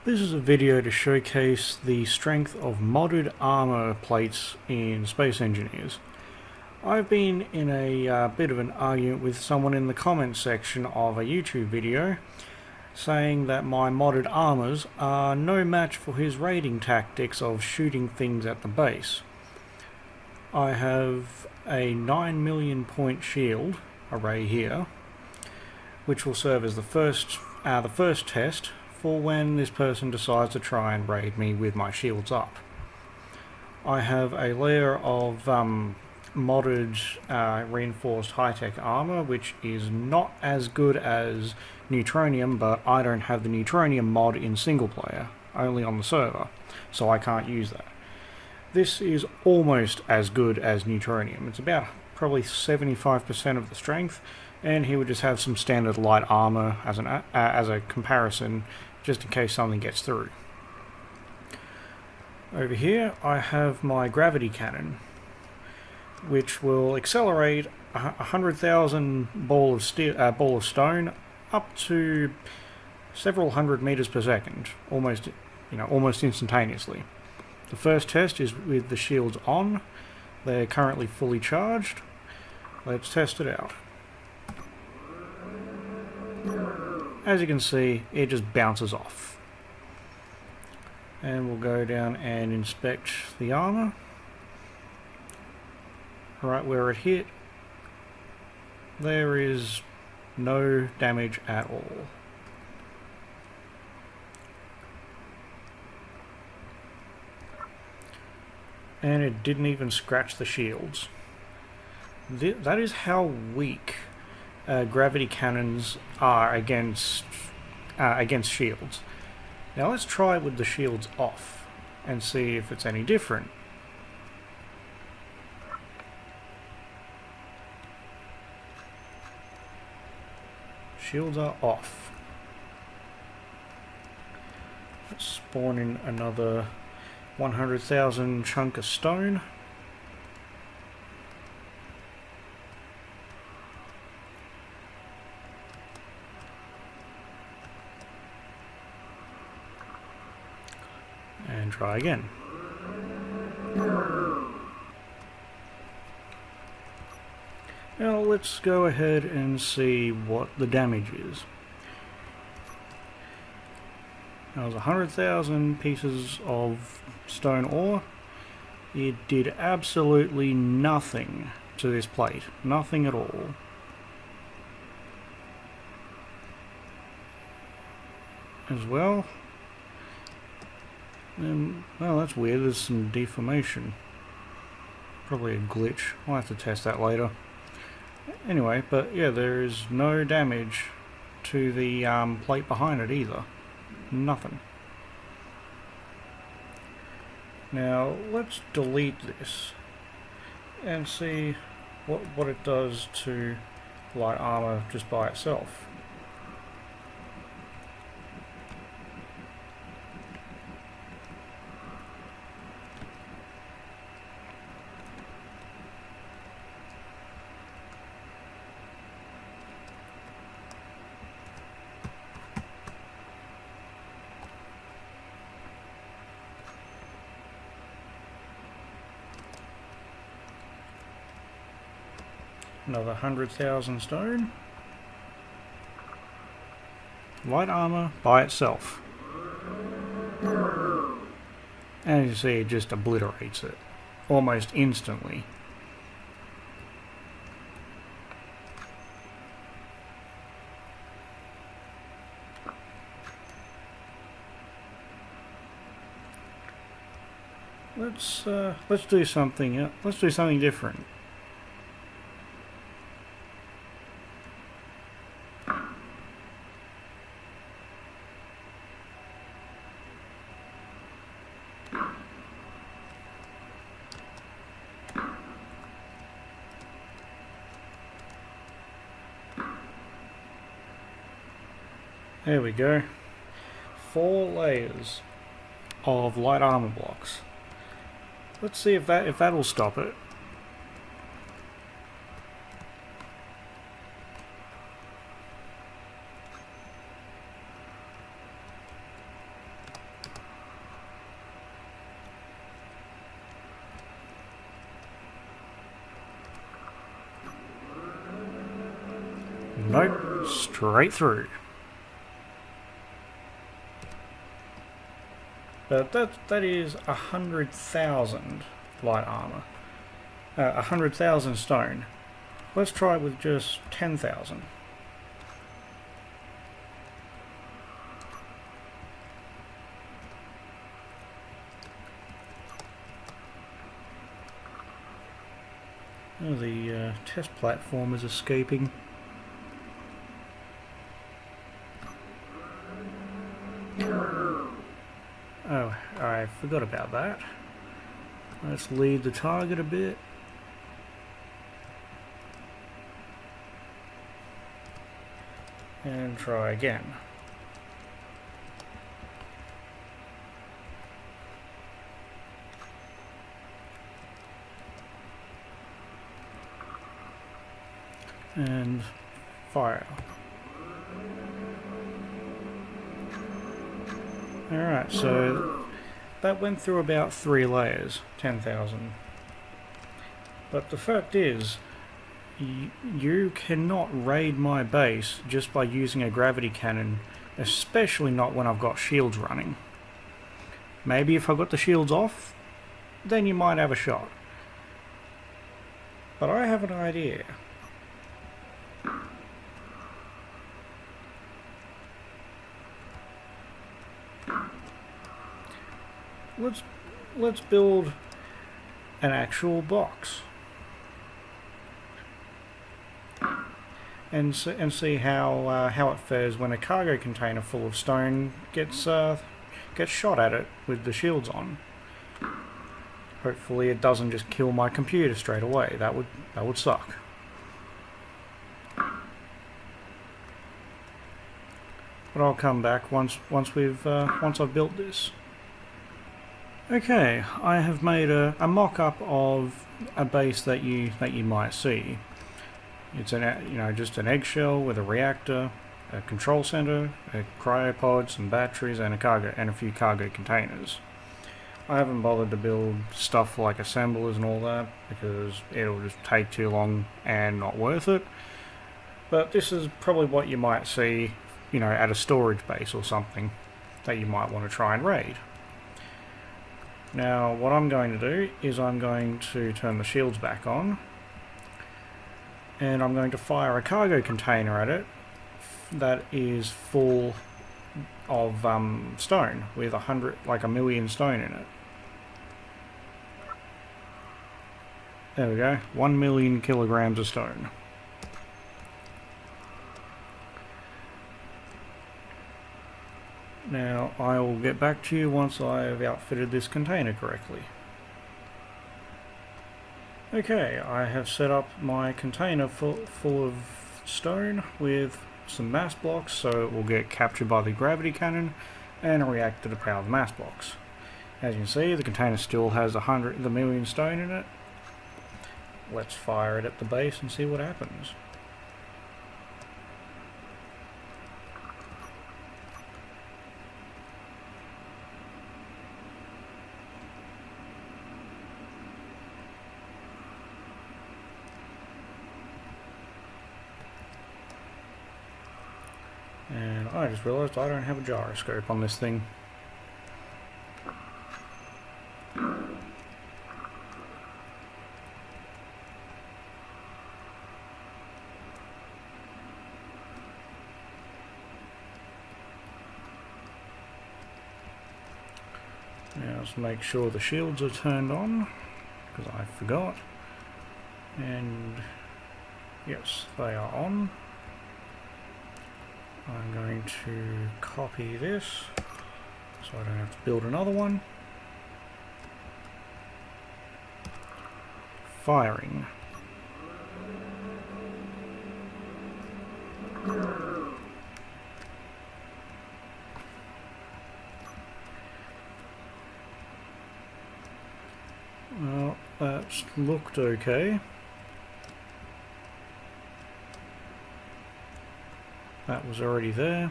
This is a video to showcase the strength of modded armor plates in Space Engineers. I've been in a bit of an argument with someone in the comments section of a YouTube video saying that my modded armors are no match for his raiding tactics of shooting things at the base. I have a 9 million point shield array here, which will serve as the first test for when this person decides to try and raid me with my shields up. I have a layer of modded reinforced high-tech armor, which is not as good as Neutronium, but I don't have the Neutronium mod in single player, only on the server, so I can't use that. This is almost as good as Neutronium. It's about probably 75% of the strength, and he would just have some standard light armor as a comparison, just in case something gets through. Over here I have my gravity cannon, which will accelerate 100,000 ball of stone up to several hundred meters per second, almost instantaneously. The first test is with the shields on. They're currently fully charged. Let's test it out. As you can see, it just bounces off. And we'll go down and inspect the armor. Right where it hit, there is no damage at all. And it didn't even scratch the shields. That is how weak gravity cannons are against shields. Now let's try with the shields off and see if it's any different. Shields are off. Let's spawn in another 100,000 chunk of stone. And try again. Now let's go ahead and see what the damage is. That was 100,000 pieces of stone ore. It did absolutely nothing to this plate. Nothing at all. As well. Well, that's weird. There's some deformation. Probably a glitch. I'll have to test that later. Anyway, but yeah, there is no damage to the plate behind it either. Nothing. Now let's delete this and see what it does to light armor just by itself. Another 100,000 stone. Light armor by itself. And as you see, it just obliterates it almost instantly. Let's do something. Let's do something different. There we go. 4 layers of light armor blocks. Let's see if that'll stop it. Nope, straight through. But that is 100,000 light armor. 100,000 stone. Let's try it with just 10,000. Oh, the test platform is escaping. Oh, I forgot about that. Let's lead the target a bit. And try again. And fire. Alright, so that went through about 3 layers, 10,000. But the fact is, you cannot raid my base just by using a gravity cannon, especially not when I've got shields running. Maybe if I got the shields off, then you might have a shot. But I have an idea. Let's build an actual box and see how it fares when a cargo container full of stone gets shot at it with the shields on. Hopefully, it doesn't just kill my computer straight away. That would suck. But I'll come back once I've built this. Okay, I have made a mock-up of a base that you might see. It's just an eggshell with a reactor, a control center, a cryopod, some batteries, and a few cargo containers. I haven't bothered to build stuff like assemblers and all that because it'll just take too long and not worth it. But this is probably what you might see, at a storage base or something that you might want to try and raid. Now, what I'm going to do is I'm going to turn the shields back on, and I'm going to fire a cargo container at it that is full of stone with 1,000,000 stone in it. There we go, 1,000,000 kilograms of stone. Now, I will get back to you once I've outfitted this container correctly. Okay, I have set up my container full of stone with some mass blocks, so it will get captured by the gravity cannon and a reactor to power the mass blocks. As you can see, the container still has 100,000,000 stone in it. Let's fire it at the base and see what happens. And I just realised I don't have a gyroscope on this thing. Now let's make sure the shields are turned on, because I forgot. And yes, they are on. I'm going to copy this so I don't have to build another one. Firing. Well, that's looked okay. That was already there.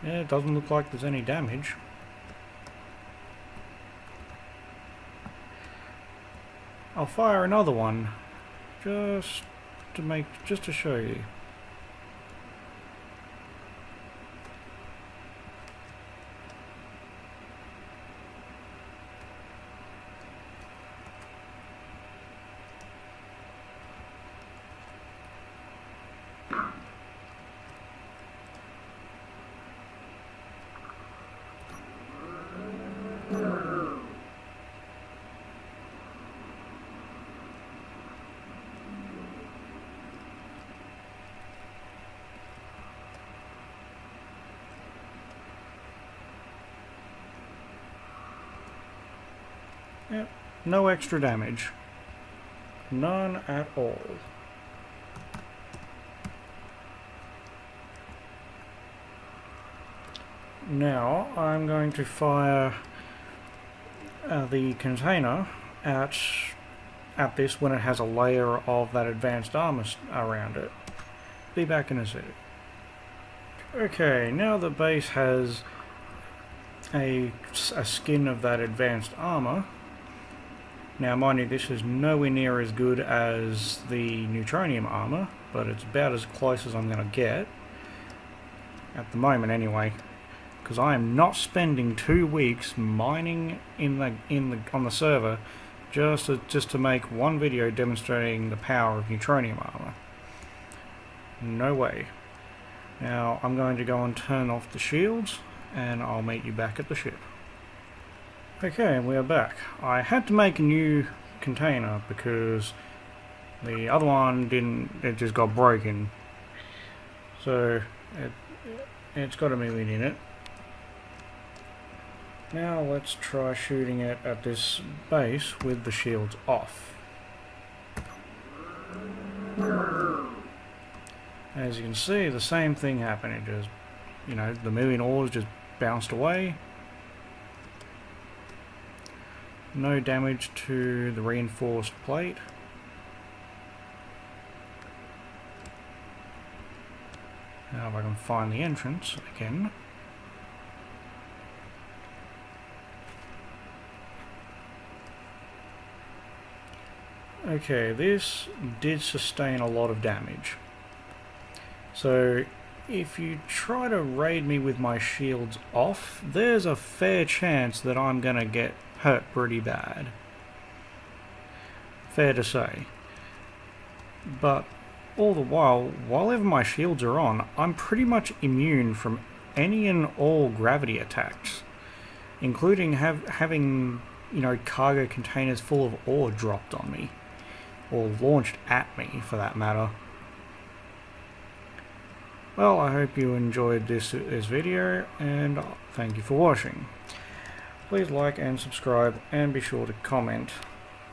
Yeah, it doesn't look like there's any damage. I'll fire another one just to show you. Yep, no extra damage. None at all. Now I'm going to fire the container at this when it has a layer of that advanced armor around it. Be back in a sec. Okay, now the base has a skin of that advanced armor. Now mind you, this is nowhere near as good as the neutronium armor, but it's about as close as I'm going to get at the moment anyway, because I am not spending 2 weeks mining on the server just to make one video demonstrating the power of neutronium armor. No way. Now I'm going to go and turn off the shields, and I'll meet you back at the ship. Okay, we are back. I had to make a new container because the other one it just got broken. So it's got a million in it. Now let's try shooting it at this base with the shields off. As you can see, the same thing happened. It just, the million ores just bounced away. No damage to the reinforced plate. Now if I can find the entrance again. Okay, this did sustain a lot of damage. So if you try to raid me with my shields off, there's a fair chance that I'm gonna get hurt pretty bad. Fair to say. But all the while ever my shields are on, I'm pretty much immune from any and all gravity attacks, including having cargo containers full of ore dropped on me, or launched at me for that matter. Well, I hope you enjoyed this video, and thank you for watching. Please like and subscribe, and be sure to comment.